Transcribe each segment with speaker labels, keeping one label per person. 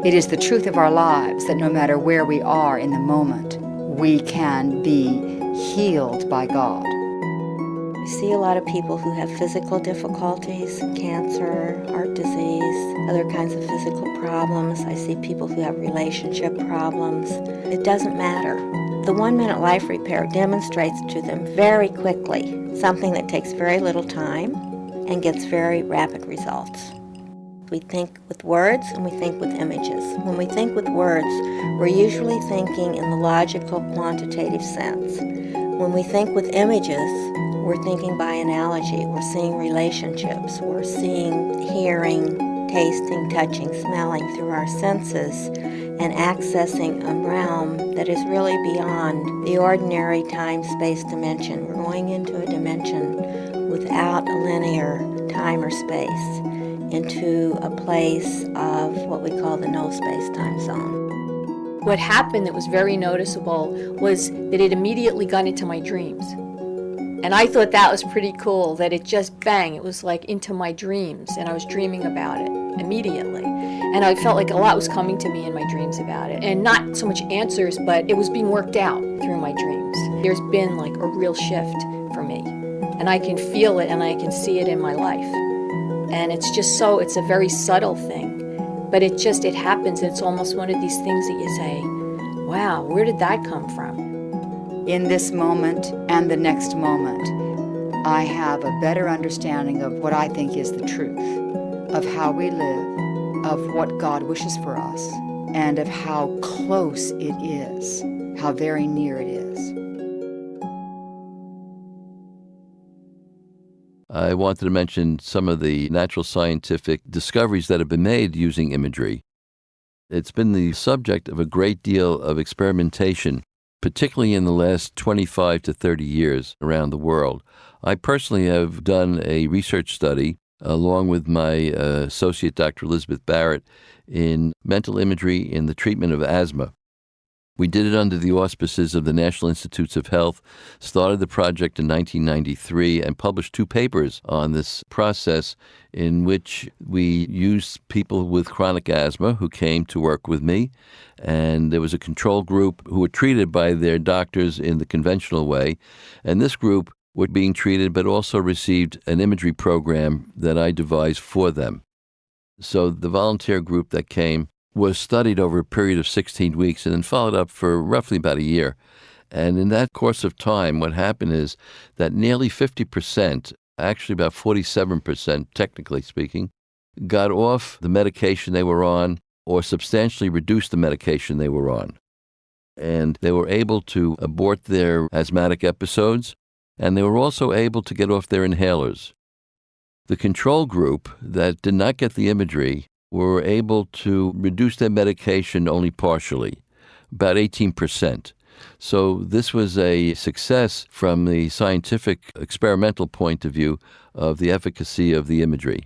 Speaker 1: It is the truth of our lives that no matter where we are in the moment, we can be healed by God.
Speaker 2: I see a lot of people who have physical difficulties, cancer, heart disease, other kinds of physical problems. I see people who have relationship problems. It doesn't matter. The 1-minute life repair demonstrates to them very quickly something that takes very little time and gets very rapid results. We think with words and we think with images. When we think with words, we're usually thinking in the logical, quantitative sense. When we think with images, we're thinking by analogy. We're seeing relationships. We're seeing, hearing, tasting, touching, smelling through our senses and accessing a realm that is really beyond the ordinary time-space dimension. We're going into a dimension without a linear time or space, into a place of what we call the no space-time zone.
Speaker 3: What happened that was very noticeable was that it immediately got into my dreams. And I thought that was pretty cool, that it just bang, it was like into my dreams, and I was dreaming about it immediately. And I felt like a lot was coming to me in my dreams about it. And not so much answers, but it was being worked out through my dreams. There's been like a real shift for me. And I can feel it and I can see it in my life. And it's just so, it's a very subtle thing. But it happens. It's almost one of these things that you say, wow, where did that come from?
Speaker 1: In this moment and the next moment, I have a better understanding of what I think is the truth, of how we live, of what God wishes for us, and of how close it is, how very near it is.
Speaker 4: I wanted to mention some of the natural scientific discoveries that have been made using imagery. It's been the subject of a great deal of experimentation, particularly in the last 25 to 30 years around the world. I personally have done a research study along with my associate, Dr. Elizabeth Barrett, in mental imagery in the treatment of asthma. We did it under the auspices of the National Institutes of Health, started the project in 1993, and published 2 papers on this process in which we used people with chronic asthma who came to work with me, and there was a control group who were treated by their doctors in the conventional way, and this group were being treated but also received an imagery program that I devised for them. So the volunteer group that came was studied over a period of 16 weeks and then followed up for roughly about a year. And in that course of time, what happened is that nearly 50%, actually about 47% technically speaking, got off the medication they were on or substantially reduced the medication they were on. And they were able to abort their asthmatic episodes, and they were also able to get off their inhalers. The control group that did not get the imagery were able to reduce their medication only partially, about 18%. So this was a success from the scientific experimental point of view of the efficacy of the imagery.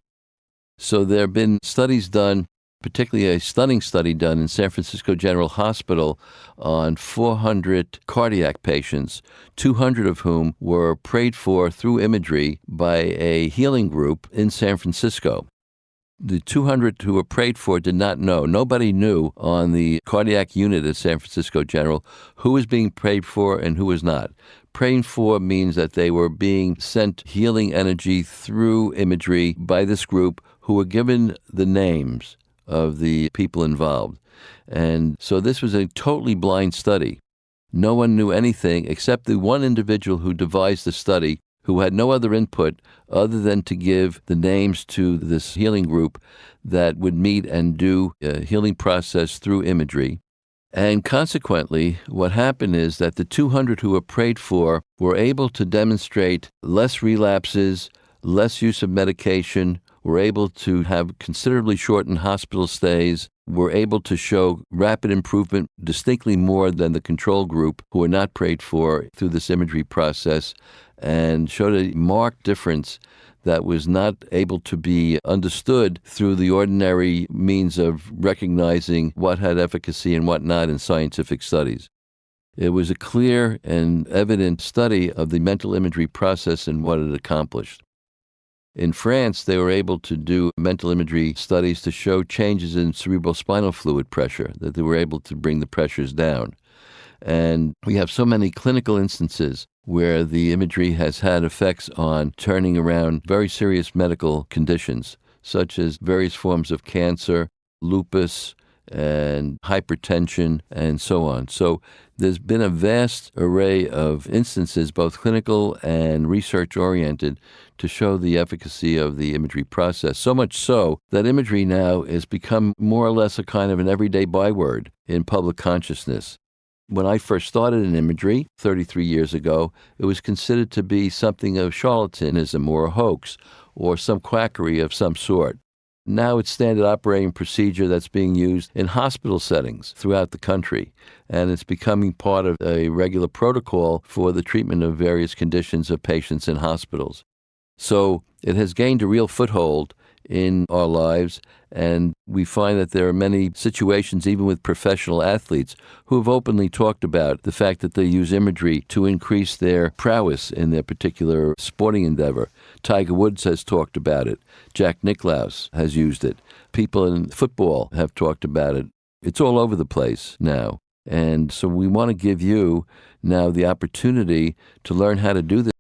Speaker 4: So there have been studies done, particularly a stunning study done in San Francisco General Hospital on 400 cardiac patients, 200 of whom were prayed for through imagery by a healing group in San Francisco. The 200 who were prayed for did not know. Nobody knew on the cardiac unit at San Francisco General who was being prayed for and who was not. Praying for means that they were being sent healing energy through imagery by this group who were given the names of the people involved. And so this was a totally blind study. No one knew anything except the one individual who devised the study, who had no other input other than to give the names to this healing group that would meet and do a healing process through imagery. And consequently, what happened is that the 200 who were prayed for were able to demonstrate less relapses, less use of medication, were able to have considerably shortened hospital stays, were able to show rapid improvement, distinctly more than the control group who were not prayed for through this imagery process, and showed a marked difference that was not able to be understood through the ordinary means of recognizing what had efficacy and what not in scientific studies. It was a clear and evident study of the mental imagery process and what it accomplished. In France, they were able to do mental imagery studies to show changes in cerebrospinal fluid pressure, that they were able to bring the pressures down. And we have so many clinical instances where the imagery has had effects on turning around very serious medical conditions, such as various forms of cancer, lupus, and hypertension, and so on. So there's been a vast array of instances, both clinical and research-oriented, to show the efficacy of the imagery process. So much so that imagery now has become more or less a kind of an everyday byword in public consciousness. When I first started in imagery 33 years ago, it was considered to be something of charlatanism or a hoax or some quackery of some sort. Now it's standard operating procedure that's being used in hospital settings throughout the country, and it's becoming part of a regular protocol for the treatment of various conditions of patients in hospitals. So it has gained a real foothold in our lives, and we find that there are many situations, even with professional athletes, who have openly talked about the fact that they use imagery to increase their prowess in their particular sporting endeavor. Tiger Woods has talked about it. Jack Nicklaus has used it. People in football have talked about it. It's all over the place now. And so we want to give you now the opportunity to learn how to do this.